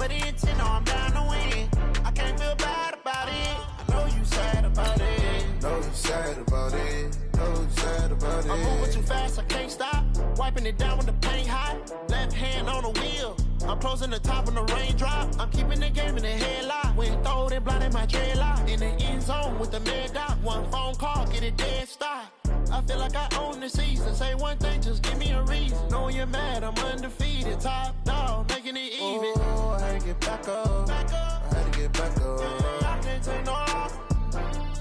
the intent, no, I'm down to win. I can't feel bad about it. I know you sad about it. Know you sad about it. Know you sad about it. I'm moving too fast, I can't stop. Wiping it down when the paint hot. Left hand on the wheel. I'm closing the top when the raindrop. I'm keeping the game in the headlock. When throwed and blinded my dreadlock. In the end zone with the mad dot. One phone call, get it dead stop. I feel like I own the season. Say one thing, just give me a reason. Knowing you're mad, I'm undefeated. Top dog, making it even. Oh, I had to get back up. I had to get back up. I can't take no off.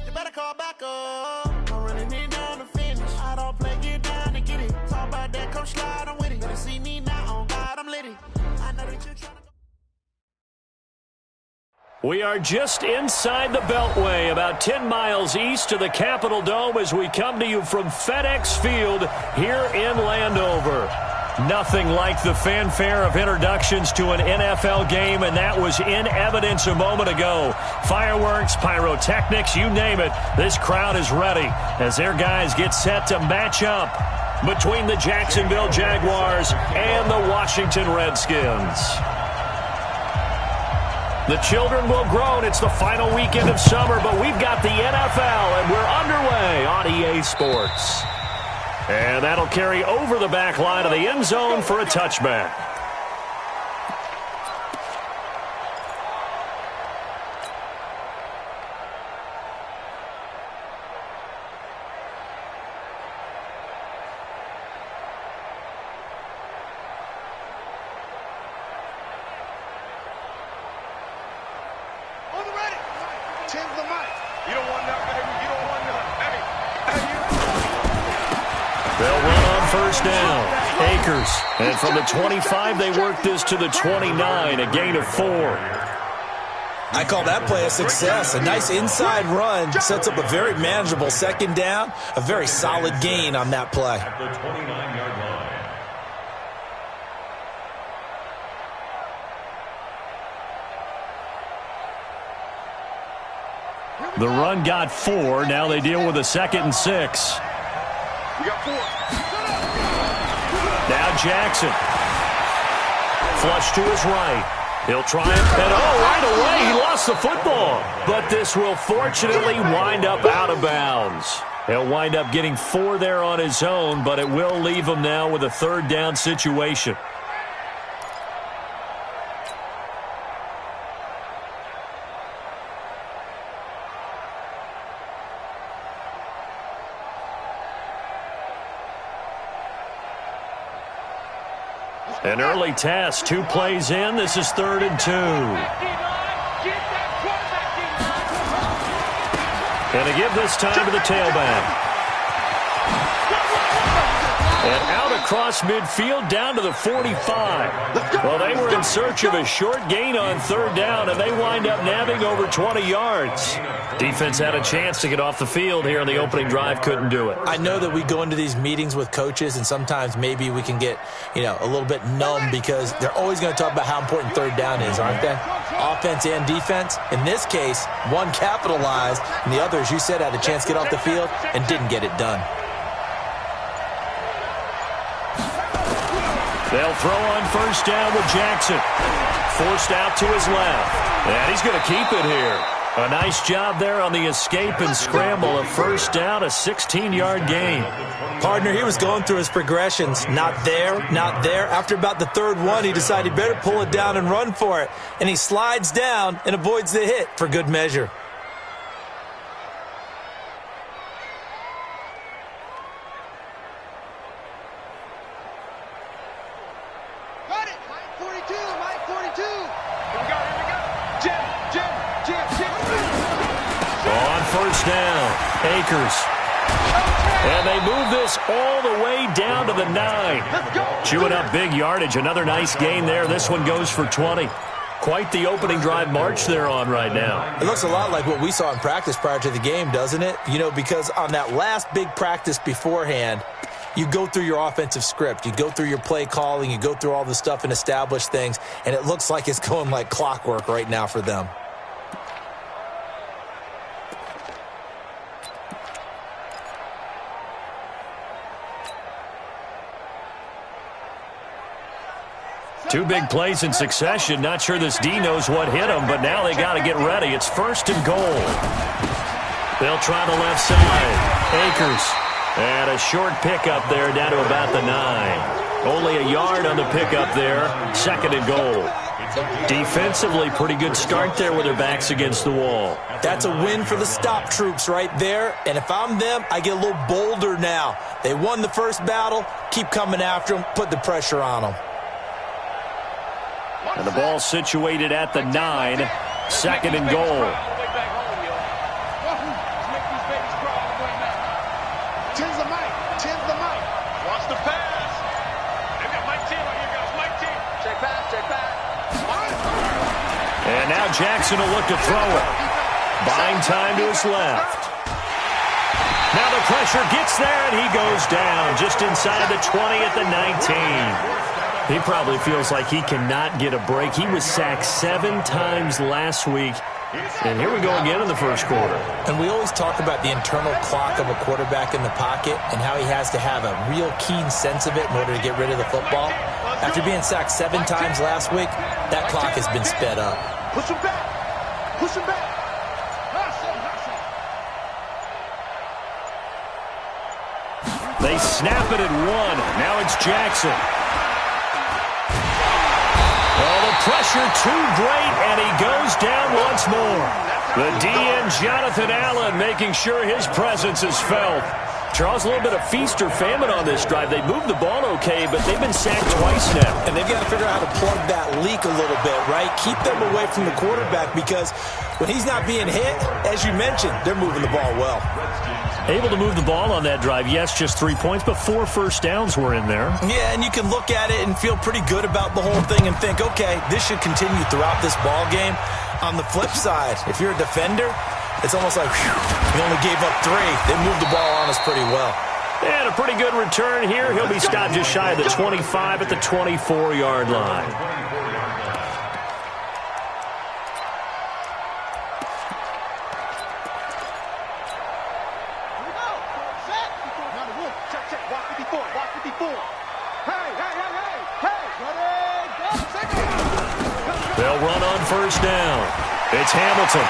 You better call back up. I'm running in down to finish. I don't play, get down to get it. Talk about that, come slide, I'm with it. Better see me now, on God, I'm lit it. I know that you're trying to. We are just inside the Beltway, about 10 miles east of the Capitol Dome as we come to you from FedEx Field here in Landover. Nothing like the fanfare of introductions to an NFL game, and that was in evidence a moment ago. Fireworks, pyrotechnics, you name it. This crowd is ready as their guys get set to match up between the Jacksonville Jaguars and the Washington Redskins. The children will groan. It's the final weekend of summer, but we've got the NFL, and we're underway on EA Sports. And that'll carry over the back line of the end zone for a touchback. They'll run on first down. Akers. And from the 25, they work this to the 29, a gain of 4. I call that play a success. A nice inside run sets up a very manageable second down. A very solid gain on that play. At the 29-yard line. The run got 4. Now they deal with a 2nd and 6. We got 4. Now Jackson. Flush to his right. He'll try it. And right away, he lost the football. But this will fortunately wind up out of bounds. He'll wind up getting 4 there on his own, but it will leave him now with a 3rd down situation. An early test, 2 plays in. This is 3rd and 2. And to give this time to the tailback. And out across midfield down to the 45. Well, they were in search of a short gain on 3rd down, and they wind up nabbing over 20 yards. Defense had a chance to get off the field here in the opening drive, couldn't do it. I know that we go into these meetings with coaches, and sometimes maybe we can get, a little bit numb because they're always going to talk about how important 3rd down is, aren't they? Offense and defense. In this case, one capitalized, and the other, as you said, had a chance to get off the field and didn't get it done. They'll throw on first down with Jackson. Forced out to his left. And he's going to keep it here. A nice job there on the escape and scramble. A first down, a 16-yard gain. Partner, he was going through his progressions. Not there, not there. After about the 3rd one, he decided he better pull it down and run for it. And he slides down and avoids the hit for good measure. Akers. And they move this all the way down to the 9. Chewing up big yardage. Another nice gain there. This one goes for 20. Quite the opening drive march they're on right now. It looks a lot like what we saw in practice prior to the game, doesn't it? Because on that last big practice beforehand, you go through your offensive script. You go through your play calling. You go through all the stuff and establish things. And it looks like it's going like clockwork right now for them. Two big plays in succession. Not sure this D knows what hit him, but now they got to get ready. It's 1st and goal. They'll try the left side. Akers. And a short pickup there down to about the 9. Only a yard on the pickup there. 2nd and goal. Defensively, pretty good start there with their backs against the wall. That's a win for the stop troops right there. And if I'm them, I get a little bolder now. They won the first battle. Keep coming after them. Put the pressure on them. And the ball situated at the 9. 2nd and goal. Wants to pass. They've got Mike T right here, guys. Mike T. Check pass. And now Jackson will look to throw it. Buying time to his left. Now the pressure gets there, and he goes down just inside the 20 at the 19. He probably feels like he cannot get a break. He was sacked 7 times last week. And here we go again in the first quarter. And we always talk about the internal clock of a quarterback in the pocket and how he has to have a real keen sense of it in order to get rid of the football. After being sacked 7 times last week, that clock has been sped up. Push him back. Push him back. They snap it at 1. Now it's Jackson. Oh, the pressure too great, and he goes down once more. The DN, Jonathan Allen, making sure his presence is felt. Charles, a little bit of feast or famine on this drive. They moved the ball okay, but they've been sacked twice now. And they've got to figure out how to plug that leak a little bit, right? Keep them away from the quarterback because when he's not being hit, as you mentioned, they're moving the ball well. Able to move the ball on that drive. Yes, just 3 points, but 4 first downs were in there. Yeah, and you can look at it and feel pretty good about the whole thing and think, okay, this should continue throughout this ball game. On the flip side, if you're a defender, it's almost like, whew, we only gave up 3. They moved the ball on us pretty well. And a pretty good return here. He'll be stopped just shy of the 25 at the 24-yard line. They'll run on first down. It's Hamilton.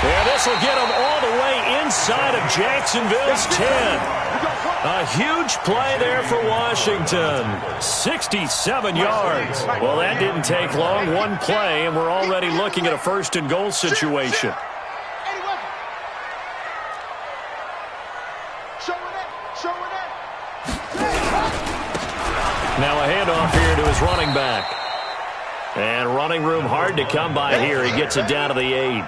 And this will get him all the way inside of Jacksonville's 10. A huge play there for Washington. 67 yards. Well, that didn't take long. One play, and we're already looking at a 1st and goal situation. Now a handoff here to his running back. And running room hard to come by here. He gets it down to the 8.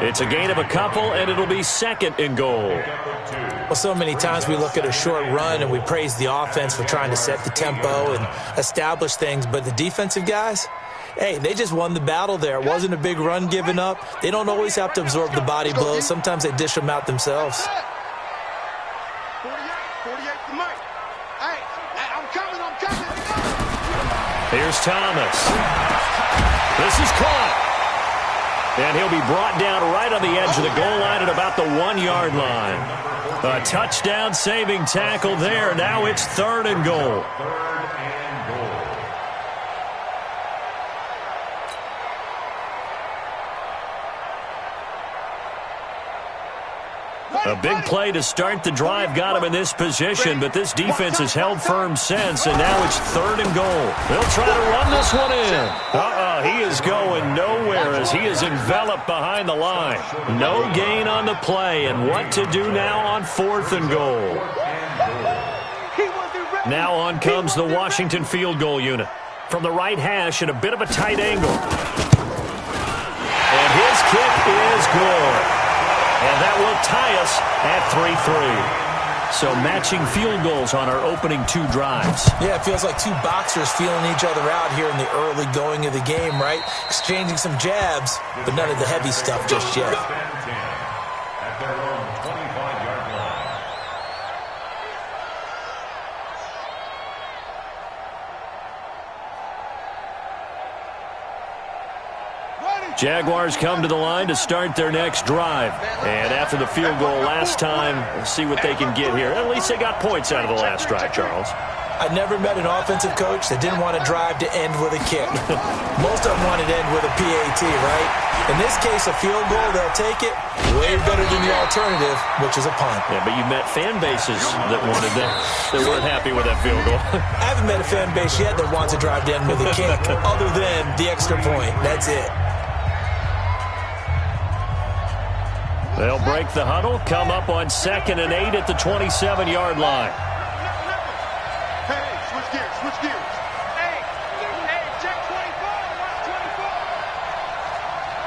It's a gain of a couple, and it'll be 2nd and goal. Well, so many times we look at a short run and we praise the offense for trying to set the tempo and establish things. But the defensive guys, hey, they just won the battle there. It wasn't a big run given up. They don't always have to absorb the body blows. Sometimes they dish them out themselves. 48 to Mike. Hey, I'm coming. Here's Thomas. This is caught. And he'll be brought down right on the edge of the goal line at about the 1-yard line. A touchdown-saving tackle there. Now it's 3rd and goal. A big play to start the drive got him in this position, but this defense has held firm since, and now it's 3rd and goal. They'll try to run this one in. He is going nowhere as he is enveloped behind the line. No gain on the play, and what to do now on 4th and goal. Now on comes the Washington field goal unit. From the right hash at a bit of a tight angle. And his kick is good. And that will tie us at 3-3. So matching field goals on our opening 2 drives. Yeah, it feels like 2 boxers feeling each other out here in the early going of the game, right? Exchanging some jabs, but none of the heavy stuff just yet. Ready? Jaguars come to the line to start their next drive. And after the field goal last time, we'll see what they can get here. At least they got points out of the last drive, Charles. I never met an offensive coach that didn't want to drive to end with a kick. Most of them wanted to end with a PAT, right? In this case, a field goal, they'll take it. Way better than the alternative, which is a punt. Yeah, but you met fan bases that wanted that. They weren't happy with that field goal. I haven't met a fan base yet that wants to drive to end with a kick, other than the extra point. That's it. They'll break the huddle, come up on 2nd and 8 at the 27-yard line. Switch gears. Hey, check 24.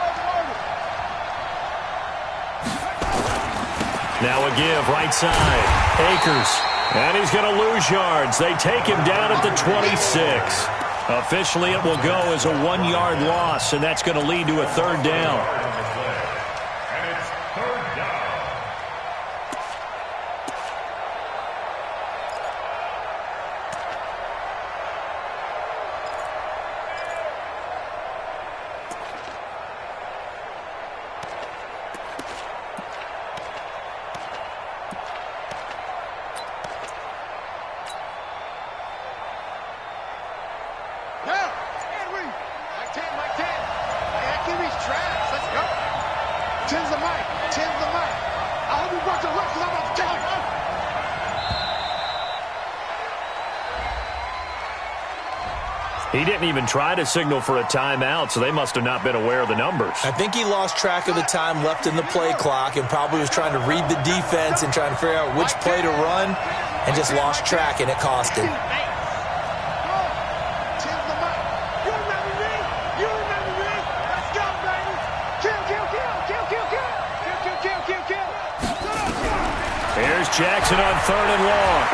Watch 24. Now a give, right side. Akers. And he's going to lose yards. They take him down at the 26. Officially, it will go as a 1-yard loss, and that's going to lead to a 3rd down. He didn't even try to signal for a timeout, so they must have not been aware of the numbers. I think he lost track of the time left in the play clock and probably was trying to read the defense and trying to figure out which play to run and just lost track, and it cost him. Here's Jackson on 3rd and long.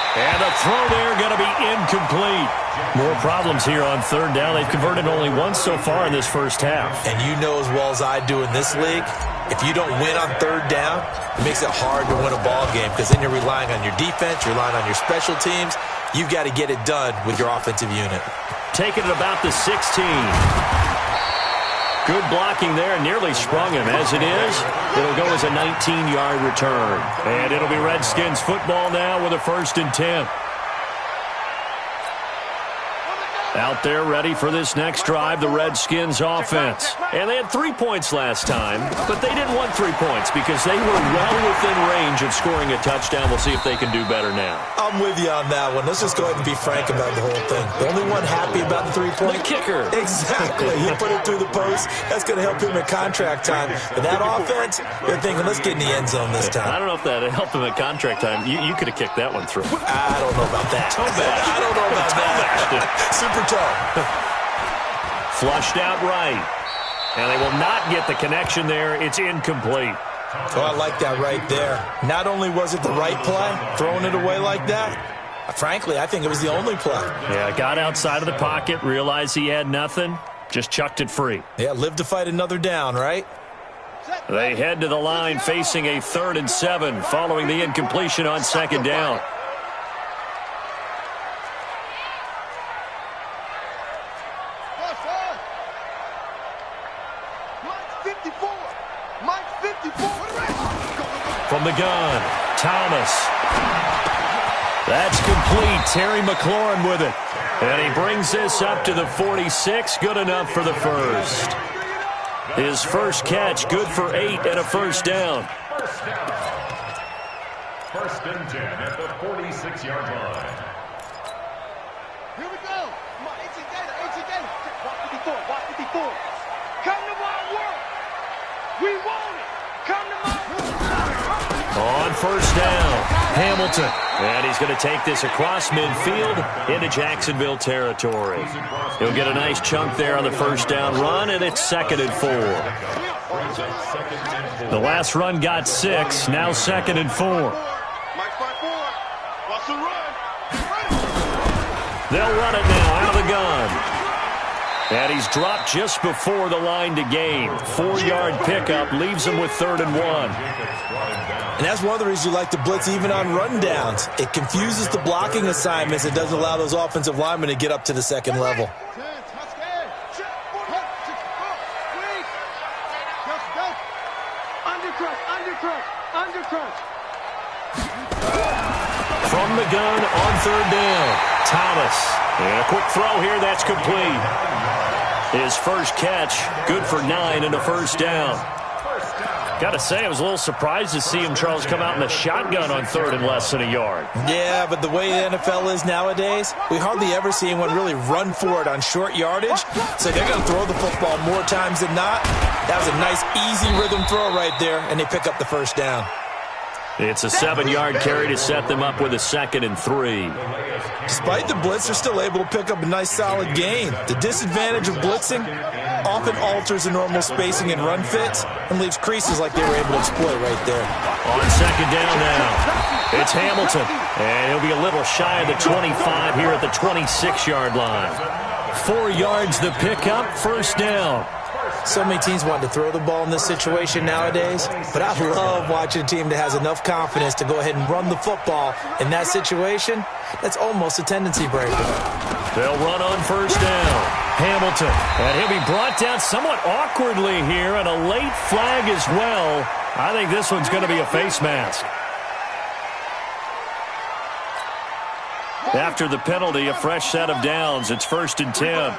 And the throw there going to be incomplete. More problems here on 3rd down. They've converted only once so far in this first half. And you know as well as I do in this league, if you don't win on 3rd down, it makes it hard to win a ball game because then you're relying on your defense, you're relying on your special teams. You've got to get it done with your offensive unit. Taking it about the 16. Good blocking there, nearly sprung him. As it is, it'll go as a 19-yard return. And it'll be Redskins football now with a 1st and 10. Out there ready for this next drive, the Redskins offense. And they had 3 points last time, but they didn't want 3 points because they were well within range of scoring a touchdown. We'll see if they can do better now. I'm with you on that one. Let's just go ahead and be frank about the whole thing. The only one happy about the 3-point? The kicker. Exactly. He put it through the post. That's going to help him at contract time. But that offense, they're thinking, let's get in the end zone this time. I don't know if that helped him at contract time. You could have kicked that one through. I don't know about that. Toe bash. I don't know about that. Super toe. Flushed out right. And they will not get the connection there. It's incomplete. Oh, I like that right there. Not only was it the right play, throwing it away like that, frankly, I think it was the only play. Yeah, got outside of the pocket, realized he had nothing, just chucked it free. Yeah, live to fight another down, right? They head to the line facing a 3rd and 7 following the incompletion on 2nd down. From the gun, Thomas. That's complete. Terry McLaurin with it. And he brings this up to the 46. Good enough for the first. His first catch, good for 8 and a 1st down. 1st and 10 at the 46-yard line. Here we go. Come on, 18 data. Watch 54. Come to my world. We want it. Come to my world. On 1st down, Hamilton. And he's going to take this across midfield into Jacksonville territory. He'll get a nice chunk there on the 1st down run, and it's 2nd and 4. The last run got 6, now 2nd and 4. They'll run it now out of the gun. And he's dropped just before the line to gain. 4-yard pickup leaves him with 3rd and 1. And that's one of the reasons you like to blitz even on rundowns. It confuses the blocking assignments. It doesn't allow those offensive linemen to get up to the 2nd level. from the gun on third down. Thomas. And a quick throw here. That's complete. His first catch, good for 9 and a first down. Got to say, I was a little surprised to see him, Charles, come out in the shotgun on third and less than a yard. Yeah, but the way the NFL is nowadays, we hardly ever see anyone really run for it on short yardage. So they're going to throw the football more times than not. That was a nice, easy rhythm throw right there, and they pick up the first down. It's a 7-yard carry to set them up with a 2nd and 3. Despite the blitz, they're still able to pick up a nice, solid gain. The disadvantage of blitzing often alters the normal spacing and run fits and leaves creases like they were able to exploit right there. On 2nd down now, it's Hamilton. And he'll be a little shy of the 25 here at the 26-yard line. 4 yards the pickup, first down. So many teams want to throw the ball in this situation nowadays, but I love watching a team that has enough confidence to go ahead and run the football in that situation. That's almost a tendency breaker. They'll run on first down. Hamilton, and he'll be brought down somewhat awkwardly here, and a late flag as well. I think this one's going to be a face mask. After the penalty, a fresh set of downs. It's 1st and 10.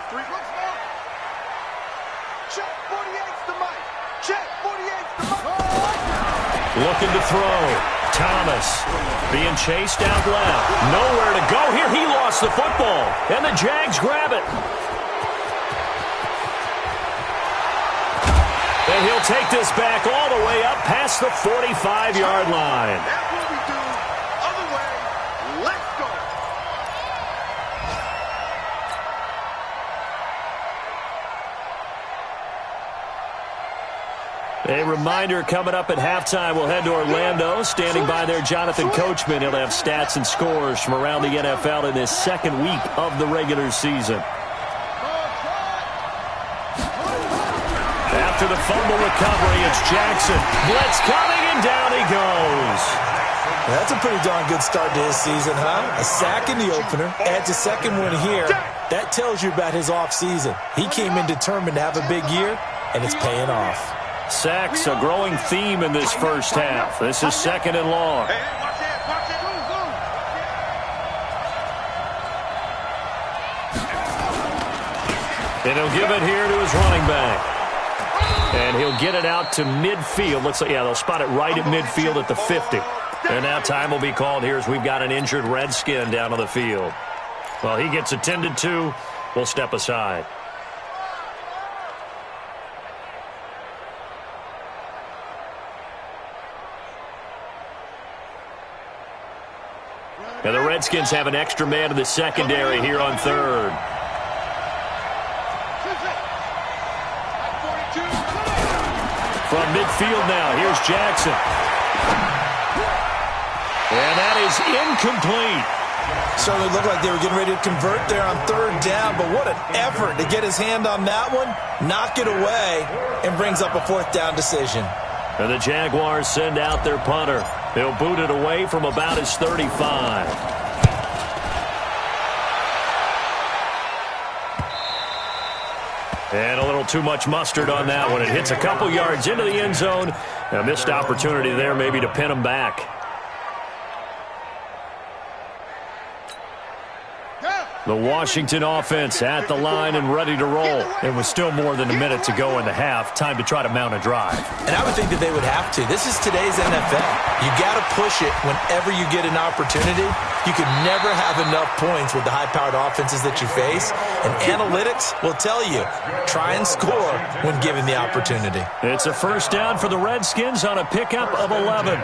Looking to throw. Thomas being chased out left. Nowhere to go here. He lost the football. And the Jags grab it. And he'll take this back all the way up past the 45-yard line. That's what we do. Other way. Let's go. A reminder coming up at halftime, we'll head to Orlando. Standing by there, Jonathan Coachman. He'll have stats and scores from around the NFL in his 2nd week of the regular season. After the fumble recovery, it's Jackson. Blitz coming, and down he goes. That's a pretty darn good start to his season, huh? A sack in the opener, adds a 2nd one here. That tells you about his offseason. He came in determined to have a big year, and it's paying off. Sacks, a growing theme in this first half. This is 2nd and long. And he'll give it here to his running back. And he'll get it out to midfield. Looks like, yeah, they'll spot it right at midfield at the 50. And now time will be called here as we've got an injured Redskin down on the field. Well, he gets attended to. We'll step aside. And the Redskins have an extra man in the secondary here on third. From midfield now, here's Jackson. And that is incomplete. Certainly looked like they were getting ready to convert there on third down, but what an effort to get his hand on that one, knock it away, and brings up a 4th down decision. And the Jaguars send out their punter. He'll boot it away from about his 35. And a little too much mustard on that one. It hits a couple yards into the end zone. A missed opportunity there maybe to pin him back. The Washington offense at the line and ready to roll. It was still more than a minute to go in the half. Time to try to mount a drive. And I would think that they would have to. This is today's NFL. You got to push it whenever you get an opportunity. You could never have enough points with the high-powered offenses that you face. And analytics will tell you, try and score when given the opportunity. It's a first down for the Redskins on a pickup of 11.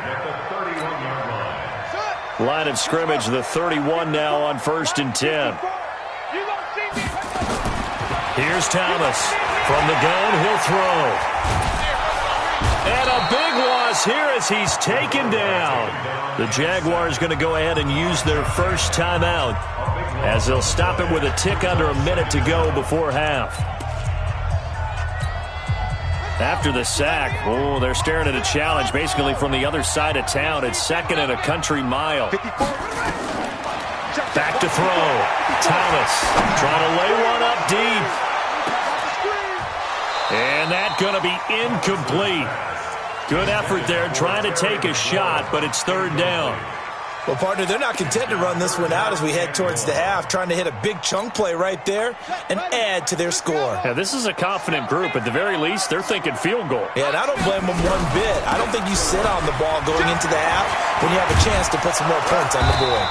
Line of scrimmage, the 31 now on 1st and 10. Here's Thomas. From the gun, he'll throw. And a big loss here as he's taken down. The Jaguars going to go ahead and use their first timeout as they'll stop it with a tick under a minute to go before half. After the sack, oh, they're staring at a challenge basically from the other side of town. It's 2nd and a country mile. Back to throw. Thomas trying to lay one up deep. And that's going to be incomplete. Good effort there trying to take a shot, but it's 3rd down. Well, partner, they're not content to run this one out as we head towards the half, trying to hit a big chunk play right there and add to their score. Yeah, this is a confident group. At the very least, they're thinking field goal. Yeah, and I don't blame them one bit. I don't think you sit on the ball going into the half when you have a chance to put some more points on the board.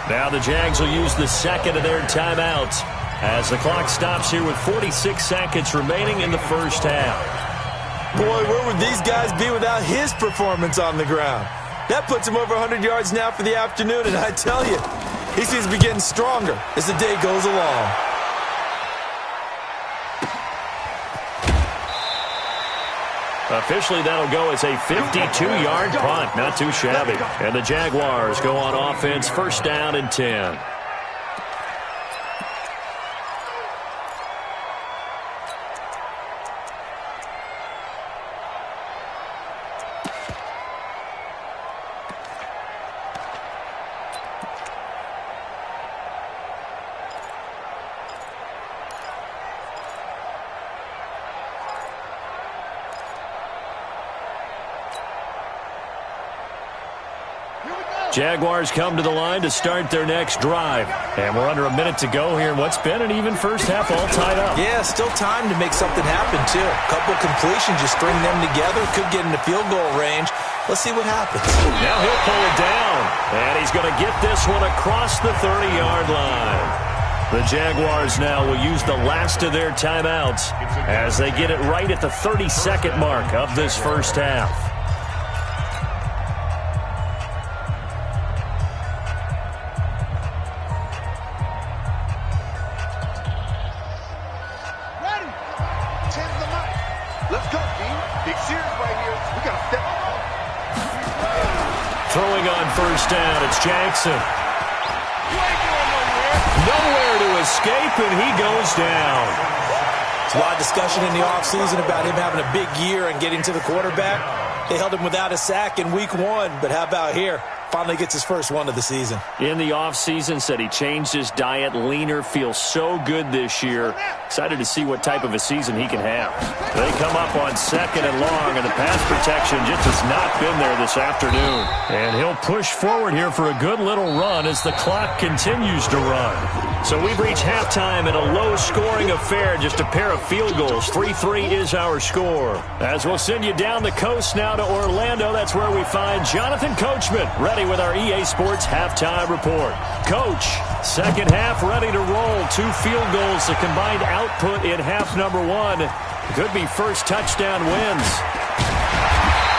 Now the Jags will use the second of their timeouts as the clock stops here with 46 seconds remaining in the first half. Boy, where would these guys be without his performance on the ground? That puts him over 100 yards now for the afternoon, and I tell you, he seems to be getting stronger as the day goes along. Officially, that'll go as a 52-yard punt. Not too shabby. And the Jaguars go on offense, first down and 10. Jaguars come to the line to start their next drive. And we're under a minute to go here in what's been an even first half, all tied up. Yeah, still time to make something happen, too. A couple completions, you string them together, could get into field goal range. Let's see what happens. Now he'll pull it down. And he's going to get this one across the 30-yard line. The Jaguars now will use the last of their timeouts as they get it right at the 30-second mark of this first half. Throwing on first down, it's Jackson. Nowhere to escape, and he goes down. There's a lot of discussion in the offseason about him having a big year and getting to the quarterback. They held him without a sack in week 1, but how about here? Finally gets his first one of the season. In the offseason, said he changed his diet, leaner, feels so good this year. Excited to see what type of a season he can have. They come up on second and long, and the pass protection just has not been there this afternoon. And he'll push forward here for a good little run as the clock continues to run. So we've reached halftime in a low-scoring affair, just a pair of field goals. 3-3 is our score. As we'll send you down the coast now to Orlando, that's where we find Jonathan Coachman, ready with our EA Sports halftime report. Coach, second half ready to roll. 2 field goals, the combined output in half number 1. Could be first touchdown wins.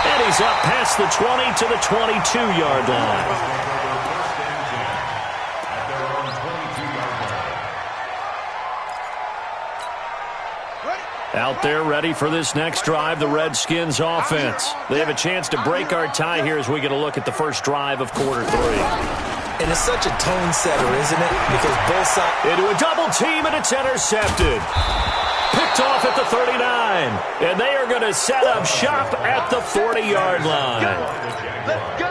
And he's up past the 20 to the 22-yard line. Out there ready for this next drive, the Redskins offense. They have a chance to break our tie here as we get a look at the first drive of quarter 3. And it's such a tone setter, isn't it? Because both sides... Into a double team, and it's intercepted. Picked off at the 39. And they are going to set up shop at the 40-yard line.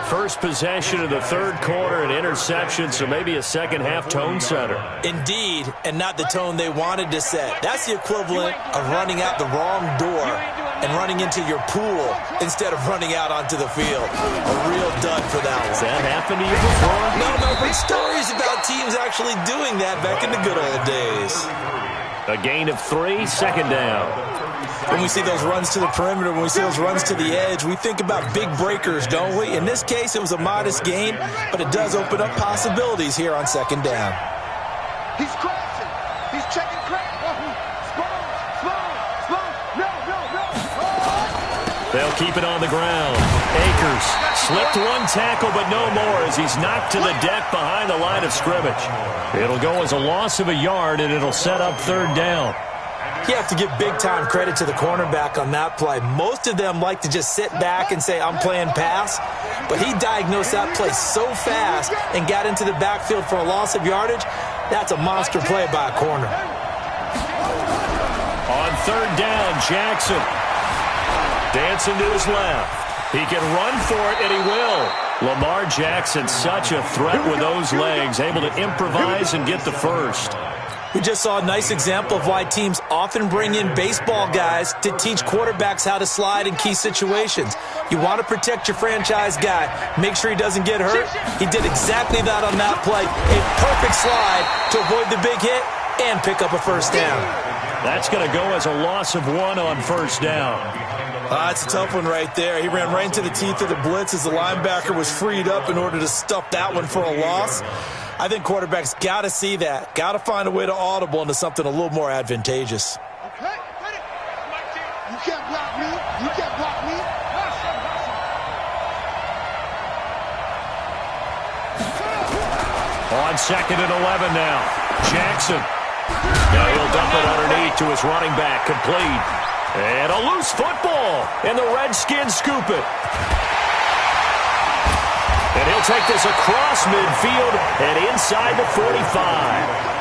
First possession of the third quarter, an interception, so maybe a second-half tone setter. Indeed, and not the tone they wanted to set. That's the equivalent of running out the wrong door and running into your pool instead of running out onto the field. A real dud for that one. Has that happened to you before? No, but stories about teams actually doing that back in the good old days. A gain of 3, second down. When we see those runs to the perimeter, when we see those runs to the edge, we think about big breakers, don't we? In this case, it was a modest gain, but it does open up possibilities here on second down. He's crashing. He's checking crack. No. They'll keep it on the ground. Akers slipped one tackle, but no more as he's knocked to the deck behind the line of scrimmage. It'll go as a loss of a yard, and it'll set up third down. You have to give big-time credit to the cornerback on that play. Most of them like to just sit back and say, I'm playing pass. But he diagnosed that play so fast and got into the backfield for a loss of yardage. That's a monster play by a corner. On third down, Jackson. Dancing to his left. He can run for it, and he will. Lamar Jackson, such a threat with those legs, able to improvise and get the first. We just saw a nice example of why teams often bring in baseball guys to teach quarterbacks how to slide in key situations. You want to protect your franchise guy. Make sure he doesn't get hurt. He did exactly that on that play. A perfect slide to avoid the big hit and pick up a first down. That's going to go as a loss of 1 on first down. That's a tough one right there. He ran right into the teeth of the blitz as the linebacker was freed up in order to stuff that one for a loss. I think quarterbacks got to see that. Got to find a way to audible into something a little more advantageous. Okay, you can't block me. You can't block me. On 2nd and 11 now. Jackson. Now he'll dump it underneath to his running back. Complete. And a loose football. And the Redskins scoop it. And he'll take this across midfield and inside the 45.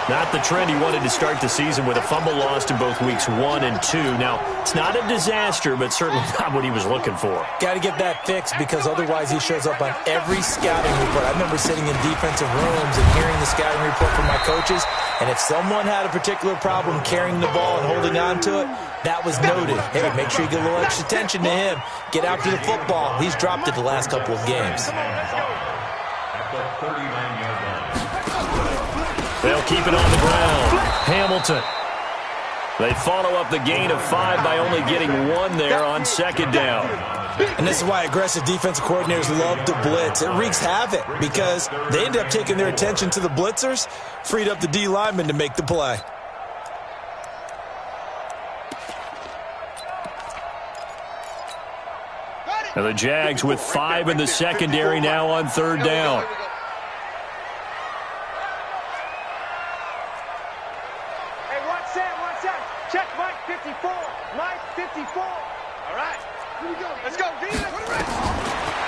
Not the trend he wanted to start the season with a fumble lost in both weeks 1 and 2. Now, it's not a disaster, but certainly not what he was looking for. Got to get that fixed because otherwise he shows up on every scouting report. I remember sitting in defensive rooms and hearing the scouting report from my coaches, and if someone had a particular problem carrying the ball and holding on to it, that was noted. Hey, make sure you get a little extra attention to him. Get after the football. He's dropped it the last couple of games. They'll keep it on the ground. Hamilton. They follow up the gain of 5 by only getting 1 there on 2nd down. And this is why aggressive defensive coordinators love to blitz. It wreaks havoc because they end up taking their attention to the blitzers, freed up the D lineman to make the play. And the Jags with 5 in the secondary now on 3rd down. Check Mike 54. Mike 54. All right. Here we go. Let's go.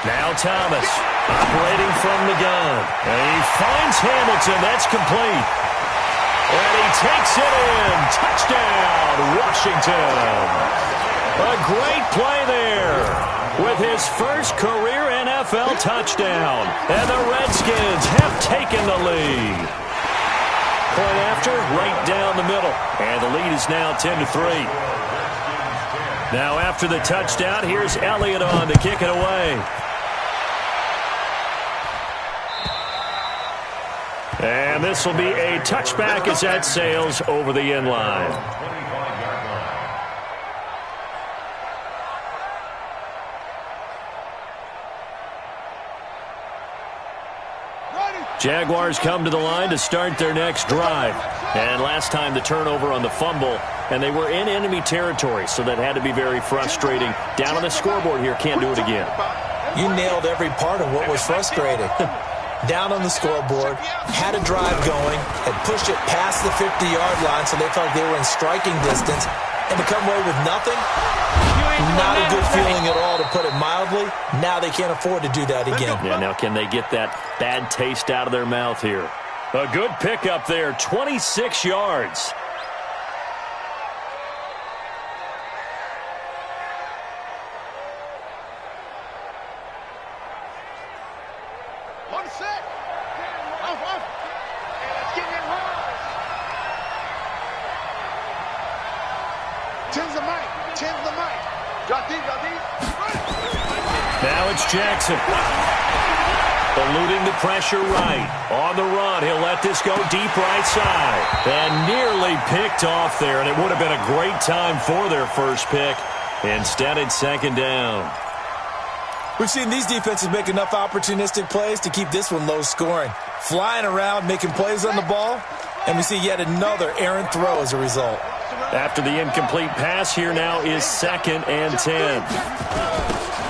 Now Thomas operating from the gun. And he finds Hamilton. That's complete. And he takes it in. Touchdown, Washington. A great play there with his first career NFL touchdown. And the Redskins have taken the lead. Point after, right down the middle. And the lead is now 10-3. Now after the touchdown, here's Elliott on to kick it away. And this will be a touchback as that sails over the end line. Jaguars come to the line to start their next drive. And last time the turnover on the fumble, and they were in enemy territory, so that had to be very frustrating. Down on the scoreboard here, can't do it again. You nailed every part of what was frustrating. Down on the scoreboard, had a drive going, had pushed it past the 50-yard line so they felt like they were in striking distance, and to come away with nothing, not a good feeling at all, to put it mildly. Now they can't afford to do that again. Yeah, now can they get that bad taste out of their mouth here? A good pickup there, 26 yards. Now it's Jackson. Eluding the pressure right. On the run, he'll let this go deep right side. And nearly picked off there, and it would have been a great time for their first pick. Instead, it's 2nd down. We've seen these defenses make enough opportunistic plays to keep this one low scoring. Flying around, making plays on the ball, and we see yet another errant throw as a result. After the incomplete pass, here now is 2nd and 10.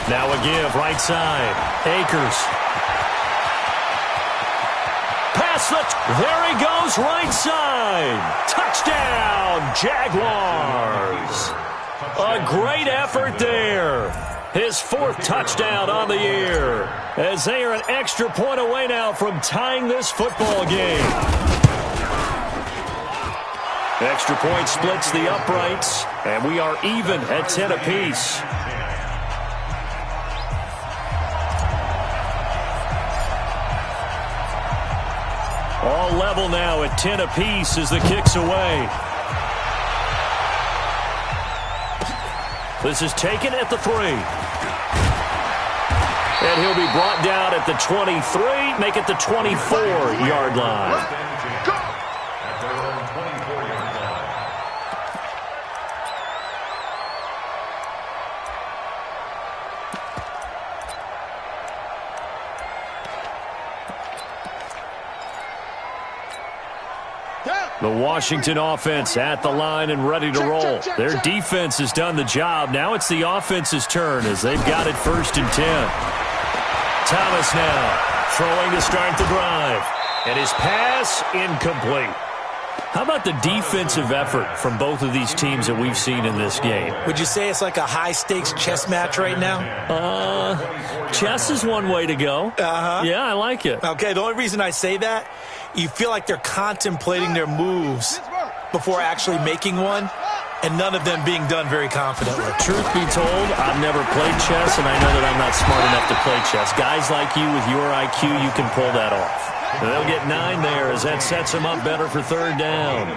Now a give, right side. Akers. Pass there he goes, right side. Touchdown, Jaguars. A great effort there. His 4th touchdown on the year, as they are an extra point away now from tying this football game. Extra point splits the uprights, and we are even at 10 apiece. All level now at 10 apiece as the kick's away. This is taken at the 3. And he'll be brought down at the 23, make it the 24-yard line. The Washington offense at the line and ready to roll. Their defense has done the job. Now it's the offense's turn as they've got it 1st and 10. Thomas now throwing to start the drive. And his pass incomplete. How about the defensive effort from both of these teams that we've seen in this game? Would you say it's like a high-stakes chess match right now? Chess is one way to go. Yeah, I like it. Okay, the only reason I say that, you feel like they're contemplating their moves before actually making one, and none of them being done very confidently. Truth be told, I've never played chess, and I know that I'm not smart enough to play chess. Guys like you with your IQ, you can pull that off. They'll get 9 there as that sets them up better for 3rd down.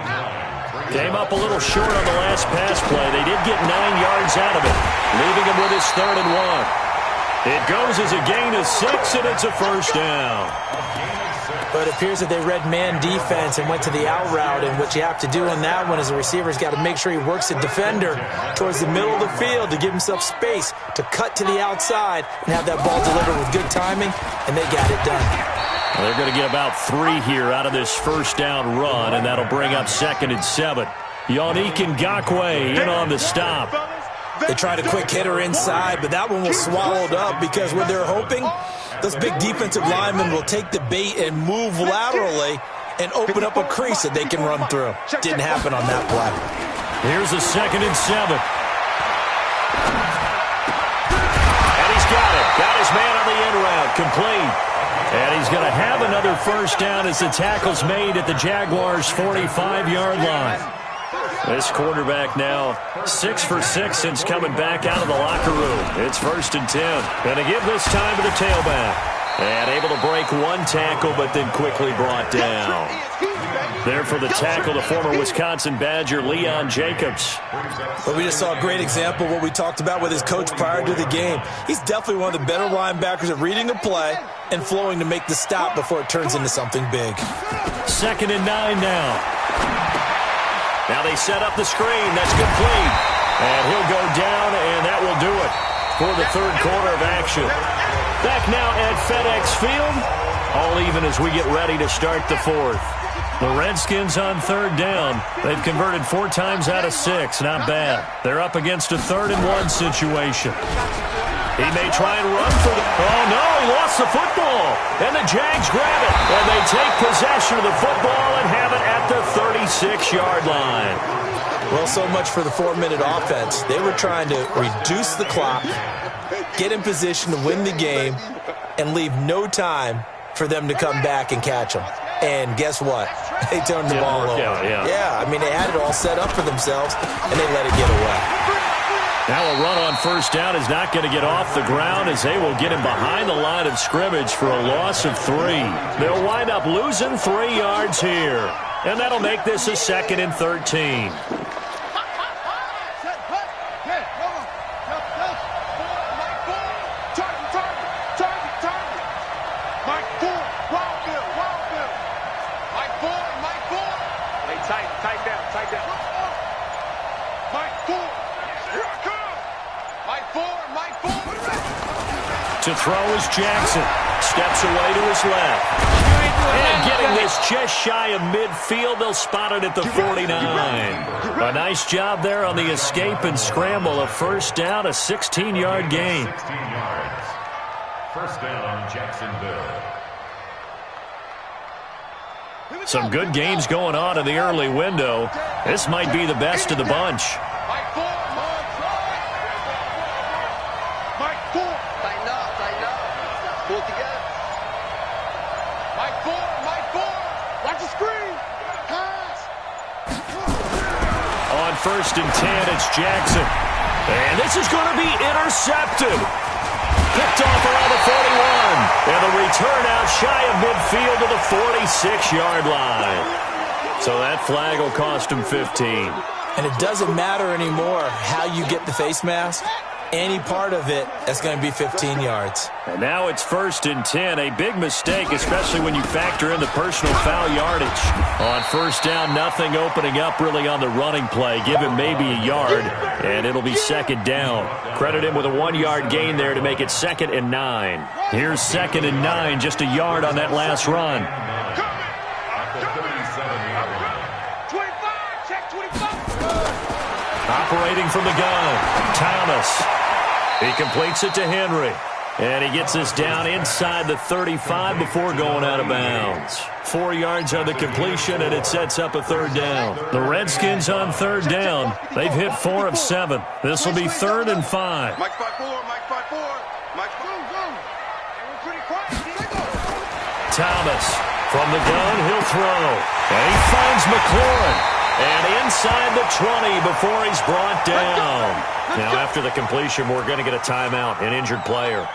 Came up a little short on the last pass play. They did get 9 yards out of it, leaving him with his 3rd and 1. It goes as a gain of 6, and it's a 1st down. But it appears that they read man defense and went to the out route, and what you have to do on that one is the receiver's got to make sure he works the defender towards the middle of the field to give himself space to cut to the outside and have that ball delivered with good timing, and they got it done. Well, they're going to get about 3 here out of this 1st down run, and that'll bring up 2nd and 7. Yannick Ngakoue in on the stop. They tried a quick hitter inside, but that one was swallowed up because what they're hoping, those big defensive linemen will take the bait and move laterally and open up a crease that they can run through. Didn't happen on that play. Here's a 2nd and 7. And he's got it. Got his man on the end route. Complete. And he's going to have another 1st down as the tackle's made at the Jaguars' 45-yard line. This quarterback now 6 for 6 since coming back out of the locker room. It's 1st and 10. Going to give this time to the tailback. And able to break 1 tackle, but then quickly brought down. There for the tackle, the former Wisconsin Badger, Leon Jacobs. But we just saw a great example of what we talked about with his coach prior to the game. He's definitely one of the better linebackers at reading a play and flowing to make the stop before it turns into something big. 2nd and 9 now. Now they set up the screen. That's complete. And he'll go down, and that will do it for the 3rd quarter of action. Back now at FedEx Field. All even as we get ready to start the 4th. The Redskins on 3rd down. They've converted 4 times out of 6. Not bad. They're up against a 3rd and 1 situation. He may try and run for the... Oh, no, he lost the football. And the Jags grab it. And they take possession of the football and have it at the 36-yard line. Well, so much for the 4-minute offense. They were trying to reduce the clock, get in position to win the game, and leave no time for them to come back and catch them. And guess what? They turned the ball over. Yeah, I mean, they had it all set up for themselves, and they let it get away. Now a run on 1st down is not going to get off the ground as they will get him behind the line of scrimmage for a loss of 3. They'll wind up losing 3 yards here. And that'll make this a 2nd and 13. To throw is Jackson. Steps away to his left. And getting this just shy of midfield, they'll spot it at the 49. A nice job there on the escape and scramble. A 1st down, a 16-yard gain. 16 yards. 1st down, Jacksonville. Some good games going on in the early window. This might be the best of the bunch. On 1st and 10, it's Jackson. And this is going to be intercepted. picked off around the 41. And the return out shy of midfield to the 46-yard line. So that flag will cost him 15. And it doesn't matter anymore how you get the face mask. Any part of it, that's going to be 15 yards. And now it's 1st and 10. A big mistake, especially when you factor in the personal foul yardage. On 1st down, nothing opening up really on the running play. Give him maybe a yard, and it'll be 2nd down. Credit him with a 1-yard gain there to make it 2nd and 9. Here's 2nd and 9, just a yard on that last run. Operating from the gun, Thomas. He completes it to Henry. And he gets this down inside the 35 before going out of bounds. 4 yards on the completion, and it sets up a 3rd down. The Redskins on 3rd down. They've hit 4 of 7. This will be 3rd and 5. Mike 5-4, Mike 5-4. Mike 5-4. Thomas from the gun, he'll throw. And he finds McLaurin. And inside the 20 before he's brought down. Now after the completion, we're going to get a timeout, an injured player.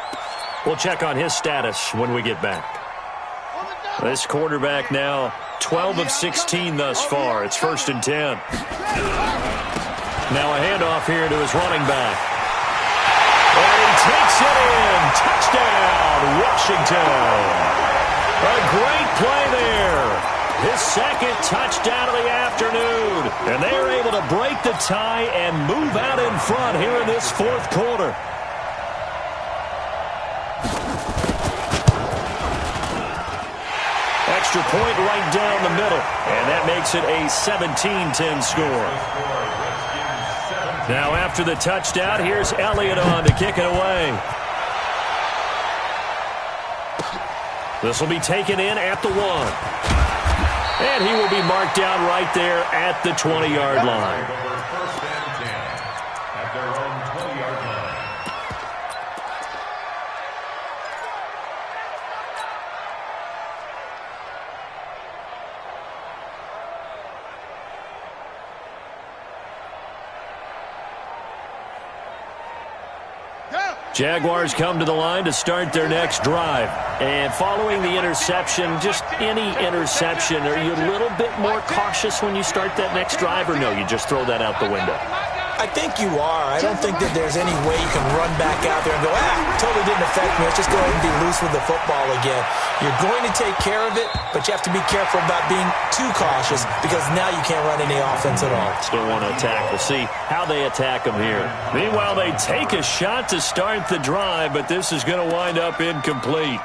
We'll check on his status when we get back. This quarterback now 12 of 16 thus far. It's 1st and 10. Now a handoff here to his running back. And he takes it in. Touchdown, Washington. A great play there. His 2nd touchdown of the afternoon. And they are able to break the tie and move out in front here in this 4th quarter. Extra point right down the middle. And that makes it a 17-10 score. Now after the touchdown, here's Elliott on to kick it away. This will be taken in at the 1. And he will be marked down right there at the 20-yard line. First and 10 at their own 20-yard line. Jaguars come to the line to start their next drive. And following the interception, just any interception, are you a little bit more cautious when you start that next drive, or no, you just throw that out the window? I think you are. I don't think that there's any way you can run back out there and go, totally didn't affect me. Let's just go ahead and be loose with the football again. You're going to take care of it, but you have to be careful about being too cautious because now you can't run any offense at all. Still want to attack. We'll see how they attack them here. Meanwhile, they take a shot to start the drive, but this is going to wind up incomplete.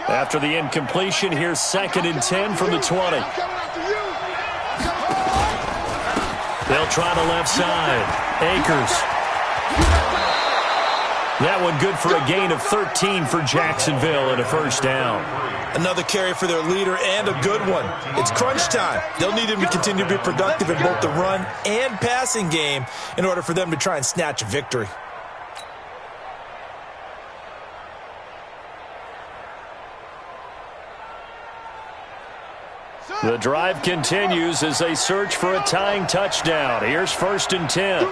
After the incompletion, here's 2nd and 10 from the 20. They'll try the left side. Akers. That one good for a gain of 13 for Jacksonville and a 1st down. Another carry for their leader and a good one. It's crunch time. They'll need him to continue to be productive in both the run and passing game in order for them to try and snatch a victory. The drive continues as they search for a tying touchdown. Here's 1st and 10.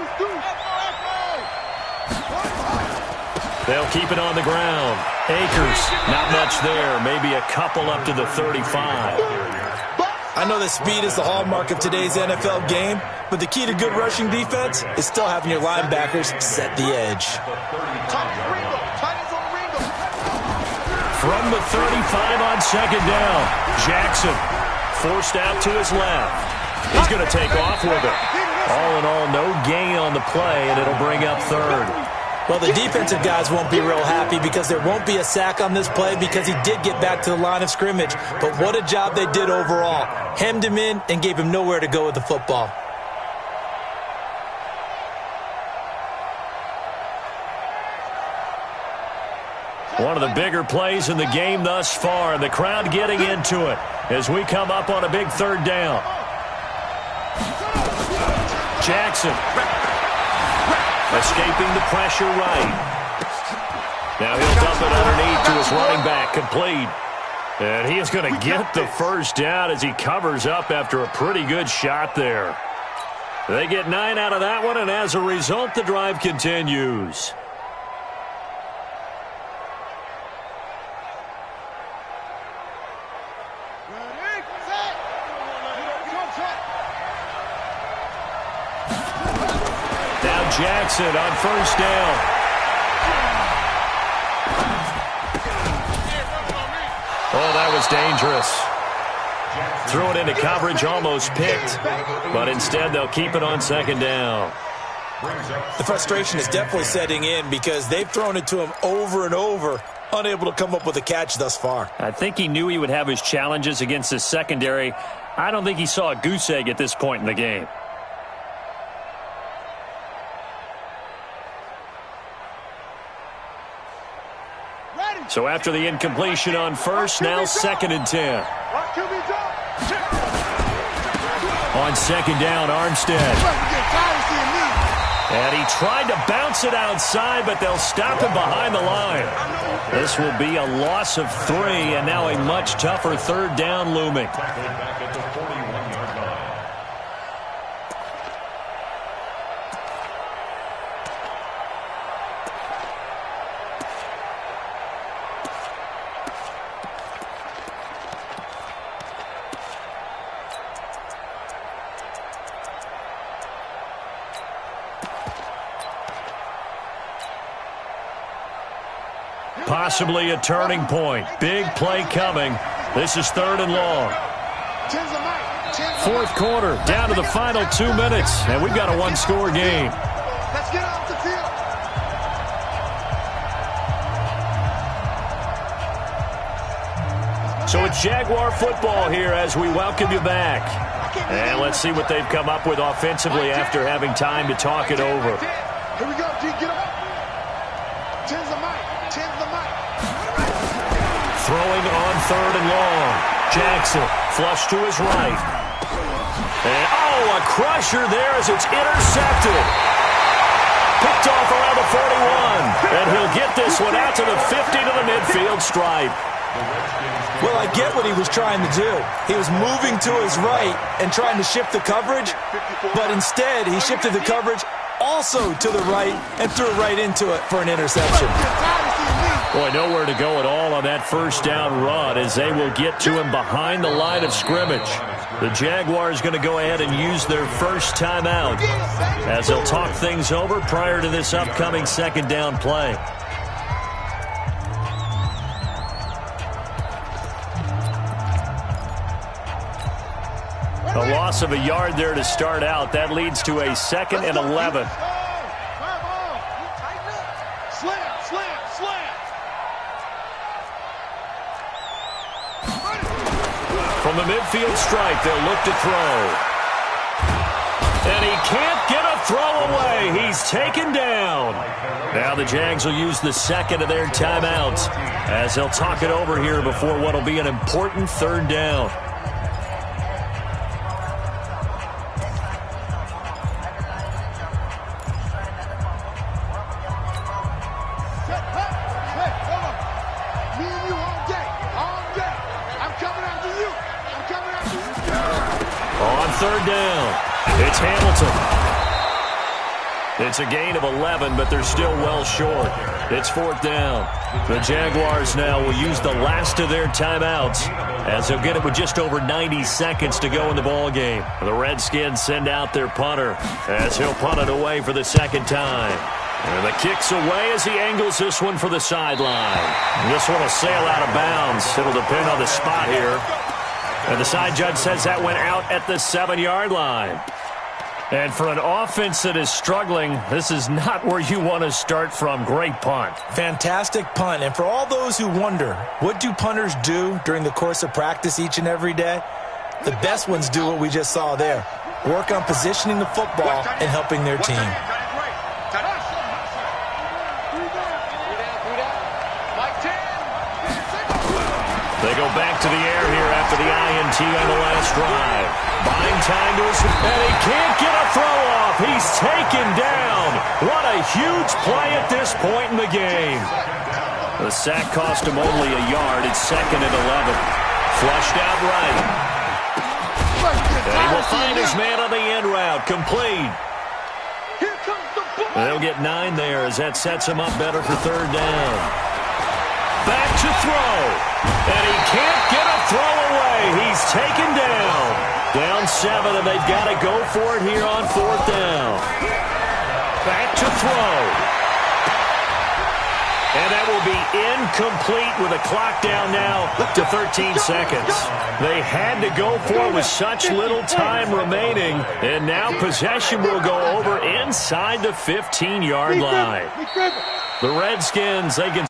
They'll keep it on the ground. Akers, not much there. Maybe a couple up to the 35. I know that speed is the hallmark of today's NFL game, but the key to good rushing defense is still having your linebackers set the edge. From the 35 on 2nd down, Jackson forced out to his left. He's going to take off with it. All in all, no gain on the play, and it'll bring up 3rd. Well, the defensive guys won't be real happy because there won't be a sack on this play because he did get back to the line of scrimmage. But what a job they did overall. Hemmed him in and gave him nowhere to go with the football. One of the bigger plays in the game thus far, and the crowd getting into it as we come up on a big 3rd down. Jackson escaping the pressure right. Now he'll dump it underneath to his running back, complete. And he is going to get the first down as he covers up after a pretty good shot there. They get 9 out of that one, and as a result, the drive continues. Now Jackson on first down. Oh, that was dangerous. Threw it into coverage, almost picked. But instead, they'll keep it on second down. The frustration is definitely setting in because they've thrown it to him over and over, unable to come up with a catch thus far. I think he knew he would have his challenges against his secondary. I don't think he saw a goose egg at this point in the game. So after the incompletion on first, now 2nd and 10. On second down, Armstead. And he tried to bounce it outside, but they'll stop him behind the line. This will be a loss of 3, and now a much tougher 3rd down looming. Possibly a turning point. Big play coming. This is 3rd and long. 4th quarter, down to the final 2 minutes, and we've got a 1-score game. Let's get off the field. So it's Jaguar football here as we welcome you back. And let's see what they've come up with offensively after having time to talk it over. Here we go, G, get up. 10's the mic. 10's the mic. Throwing on 3rd and long. Jackson, flush to his right. And, oh, a crusher there as it's intercepted. Picked off around the 41. And he'll get this one out to the 50 to the midfield stripe. Well, I get what he was trying to do. He was moving to his right and trying to shift the coverage, but instead he shifted the coverage also to the right and threw right into it for an interception. Boy, nowhere to go at all on that first down run as they will get to him behind the line of scrimmage. The Jaguars going to go ahead and use their first timeout as they'll talk things over prior to this upcoming 2nd down play. A loss of a yard there to start out. That leads to a 2nd and 11. From the midfield stripe, they'll look to throw. And he can't get a throw away. He's taken down. Now the Jags will use the 2nd of their timeouts as they'll talk it over here before what will be an important 3rd down. On 3rd down, it's Hamilton. It's a gain of 11, but they're still well short. It's 4th down. The Jaguars now will use the last of their timeouts as they'll get it with just over 90 seconds to go in the ball game. The Redskins send out their punter as he'll punt it away for the 2nd time. And the kick's away as he angles this one for the sideline. This one will sail out of bounds. It'll depend on the spot here. And the side judge says that went out at the 7-yard line. And for an offense that is struggling, this is not where you want to start from. Great punt. Fantastic punt. And for all those who wonder, what do punters do during the course of practice each and every day? The best ones do what we just saw there. Work on positioning the football and helping their team. They go back to the air here after the INT on the last drive. Buying time to his... And he can't get a throw off. He's taken down. What a huge play at this point in the game. The sack cost him only a yard. It's 2nd and 11. Flushed out right. And he will find his man on the end route. Complete. Here comes the ball. They'll get 9 there as that sets him up better for 3rd down. Back to throw. And he can't get a throw away. He's taken down. Down 7, and they've got to go for it here on 4th down. Back to throw. And that will be incomplete with a clock down now to 13 seconds. They had to go for it with such little time remaining. And now possession will go over inside the 15-yard line. The Redskins, they can